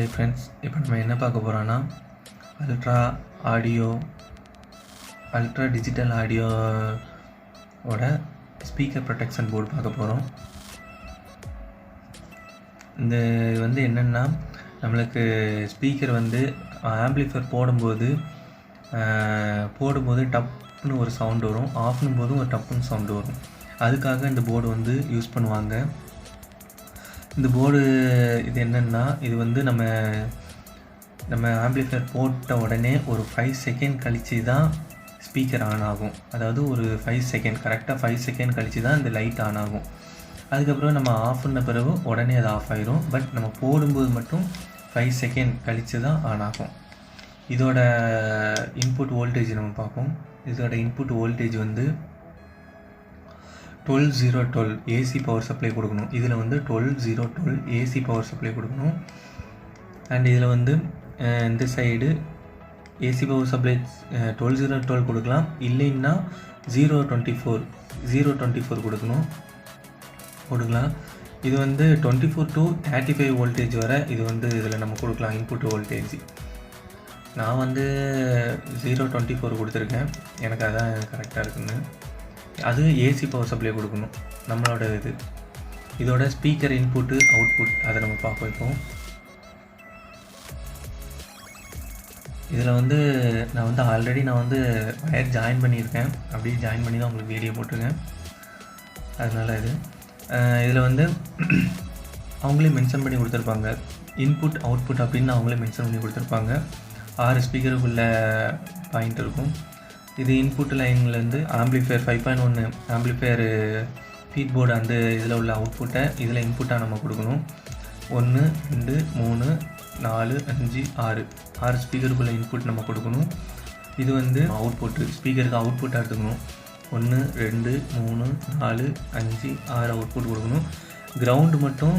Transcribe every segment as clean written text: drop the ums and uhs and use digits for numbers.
Hi friends, இப்போ நம்ம என்ன பார்க்க போகிறோன்னா அல்ட்ரா டிஜிட்டல் ஆடியோவோட ஸ்பீக்கர் ப்ரொடெக்ஷன் போர்டு பார்க்க போகிறோம். இந்த என்னென்னா நம்மளுக்கு ஸ்பீக்கர் ஆம்ப்ளிஃபையர் போடும்போது டப்புன்னு ஒரு சவுண்டு வரும், ஆஃப்னும் போதும் ஒரு டப்புன்னு சவுண்டு வரும். அதுக்காக இந்த போர்டு யூஸ் பண்ணுவாங்க. இந்த போர்டு இது என்னென்னா இது நம்ம ஆம்ப்ளிஃபையர் போட்ட உடனே ஒரு 5 செகண்ட் கழித்து தான் ஸ்பீக்கர் ஆன் ஆகும். அதாவது ஒரு 5 செகண்ட், கரெக்டாக 5 செகண்ட் கழித்து தான் இந்த லைட் ஆன் ஆகும். அதுக்கப்புறம் நம்ம ஆஃப் பண்ண பிறகு உடனே அது ஆஃப் ஆயிரும். பட் நம்ம போடும்போது மட்டும் 5 செகண்ட் கழித்து தான் ஆன் ஆகும். இதோட இன்புட் வோல்டேஜ் நம்ம பார்ப்போம். இதோட input voltage 12-0-12 AC power supply கொடுக்கணும். இதில் 12-0-12 ஏசி பவர் சப்ளை கொடுக்கணும். அண்ட் இதில் இந்த சைடு ஏசி பவர் சப்ளை 12-0-12 கொடுக்கலாம். இல்லைன்னா 0-24 கொடுக்கலாம். இது 24 to 35 வோல்டேஜ் வரை இது இதில் நம்ம கொடுக்கலாம் இன்புட் வோல்டேஜ். நான் 0-24 கொடுத்துருக்கேன், எனக்கு அதான் கரெக்டாக இருக்குன்னு. அது ஏசி பவர் சப்ளை கொடுக்கணும் நம்மளோட இதோட ஸ்பீக்கர் இன்புட்டு அவுட்புட் அதை நம்ம பார்க்க வைப்போம். இதில் நான் ஆல்ரெடி வயர் ஜாயின் பண்ணியிருக்கேன். அப்படியே ஜாயின் பண்ணி தான் உங்களுக்கு வீடியோ போட்டிருக்கேன். அதனால் இதில் அவங்களே மென்ஷன் பண்ணி கொடுத்துருப்பாங்க. இன்புட் அவுட்புட் அப்படின்னு அவங்களே மென்ஷன் பண்ணி கொடுத்துருப்பாங்க. 6 ஸ்பீக்கருக்குள்ள பாயிண்ட் இருக்கும். இது இன்புட் லைன்லேருந்து ஆம்ப்ளிஃபையர் 5.1 ஆம்ப்ளிஃபையர் ஃபீட் போர்டு அந்த இதில் உள்ள அவுட்புட்டை இதில் இன்புட்டாக நம்ம கொடுக்கணும். 1 2 3 4 5 6 ஸ்பீக்கருக்குள்ள இன்புட் நம்ம கொடுக்கணும். இது அவுட்புட்டு ஸ்பீக்கருக்கு அவுட்புட்டாக எடுத்துக்கணும். 1 2 3 4 5 6 அவுட்புட் கொடுக்கணும். கிரவுண்டு மட்டும்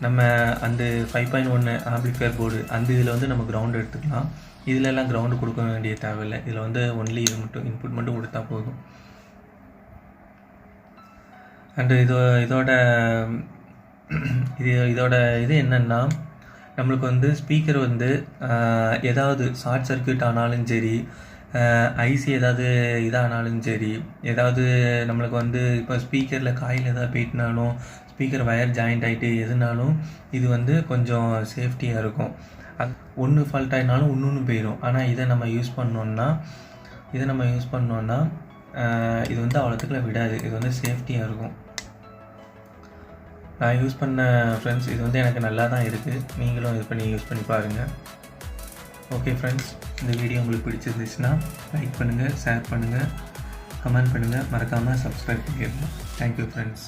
நம்ம அந்த 5.1 ஆம்ப்ளிஃபையர் போர்டு அந்த இதில் நம்ம கிரவுண்டு எடுத்துக்கலாம். இதிலெல்லாம் கிரவுண்டு கொடுக்க வேண்டிய தேவையில்லை. இதில் ஒன்லி இது மட்டும் இன்புட் மட்டும் கொடுத்தா போதும். அண்டு இதோட என்னென்னா நம்மளுக்கு ஸ்பீக்கர் ஏதாவது ஷார்ட் சர்க்யூட் ஆனாலும் சரி, ஐசி ஏதாவது இதானாலும் சரி, ஏதாவது நம்மளுக்கு இப்போ ஸ்பீக்கரில் காயில் ஏதாவது போயிட்டுனாலும், ஸ்பீக்கர் வயர் ஜாயிண்ட் ஆகிட்டு எதுனாலும் இது கொஞ்சம் சேஃப்டியாக இருக்கும். ஒன்று ஃபால்ட் ஆகினாலும் இன்னொன்று போயிடும். ஆனால் இதை நம்ம யூஸ் பண்ணோன்னா இது அவ்வளோத்துக்குள்ள விடாது. இது சேஃப்டியாக இருக்கும். நான் யூஸ் பண்ண ஃப்ரெண்ட்ஸ், இது எனக்கு நல்லா தான் இருக்குது. நீங்களும் இது பண்ணி யூஸ் பண்ணி பாருங்கள். ஓகே ஃப்ரெண்ட்ஸ், இந்த வீடியோ உங்களுக்கு பிடிச்சிருந்துச்சுன்னா லைக் பண்ணுங்கள், ஷேர் பண்ணுங்கள், கமெண்ட் பண்ணுங்கள், மறக்காமல் சப்ஸ்கிரைப் பண்ணிடுங்க. Thank you friends.